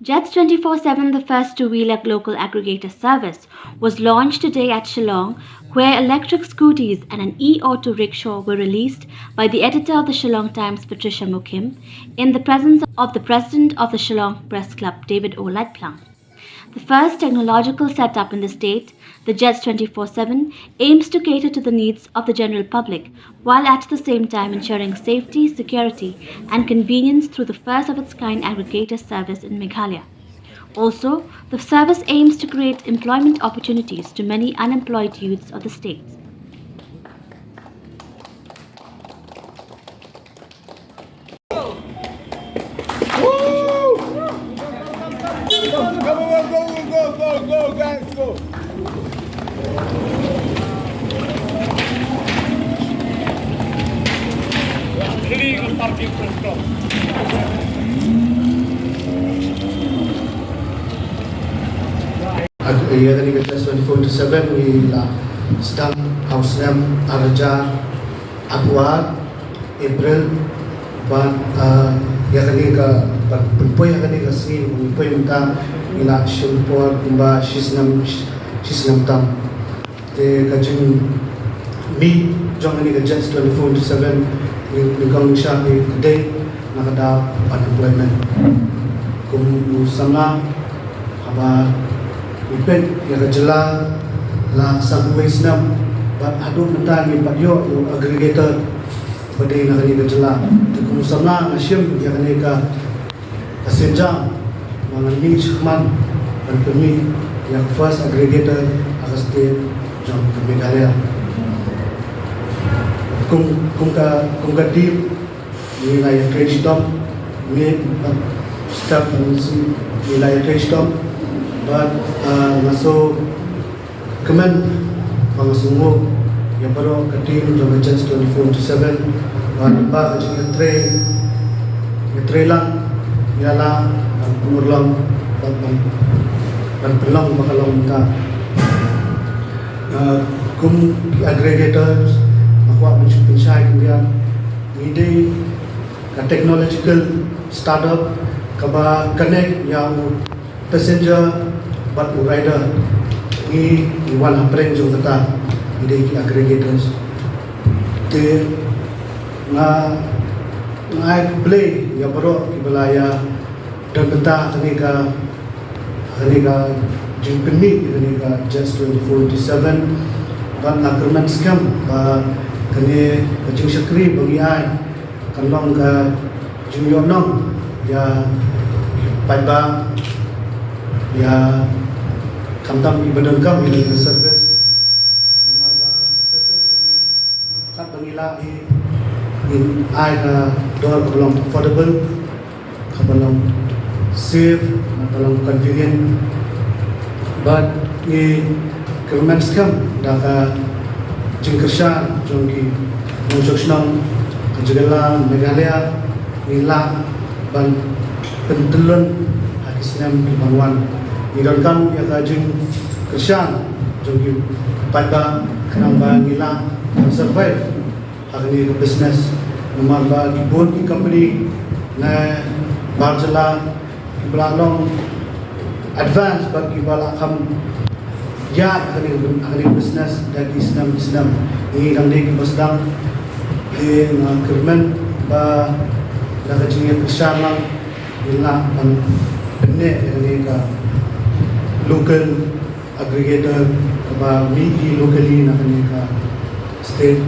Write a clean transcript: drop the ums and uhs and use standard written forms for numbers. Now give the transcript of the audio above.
Jets 24/7, the first two-wheeler local aggregator service, was launched today at Shillong, where electric scooties and an e-auto rickshaw were released by the editor of the Shillong Times, Patricia Mukhim, in the presence of the president of the Shillong Press Club, David O Laitphlang. The first technological setup in the state, the Jets 24/7, aims to cater to the needs of the general public while at the same time ensuring safety, security, and convenience through the first of its kind aggregator service in Meghalaya. Also, the service aims to create employment opportunities to many unemployed youths of the state. Go, guys, go. Illegal parking for stop. Ia tadi kata 24/7 ni lah sedang hausnam araja Aguar April ban ia kani ka penpoy kani ka si penpoy minta ila shulpor kumba shisnam tam te kajin mi jong ni ka Jets 24/7 ni kong siya ni day nakada unemployment kum sama haba ipet ya kajela la sabwe snam bat adu menta ni padyo aggregator pada nak ni kajela kum sama asyam ya kani ka passenger mangan chman dan kami yang first aggregator state jom ke Meghalaya kum ka deal wilayah trade stop ni stop si wilayah trade stop but masuk kemen pangasungguh yang baru ke tim jom Jets 24/7 ba ke tray lang ialah pengurlang dan pelang bakalau minta kum aggregators makwa pensyai kemudian ide ka technological startup kaba connect yang passenger but rider ni iwan apreng jong kata ide ki aggregators te ngai play ya baru ki belaya dan betah kenika jimpeni kenika Jets 24/7 dan agreement scam ba kene kajing syakri bagi ai kanlong ka junior nong ya paiba ya kamtam ibadan kam ini service nomor ba service kami kat bangila in ai ka door belum affordable belum safe belum convenient but ni government scam dah jingkershan jongki construction kejela Meghalaya nila ban pentelun hakisnam dimanwan ni kan ya kajing kershan jongki pada kenamba nila survive hari business nomor ba dibon ki company na barjala belalong advance bagi balakam ya hari business dari Islam ini kang di sedang di kermen ba dah kecil besar lang inilah benek ini ka local aggregator ba midi locally nak ni ka state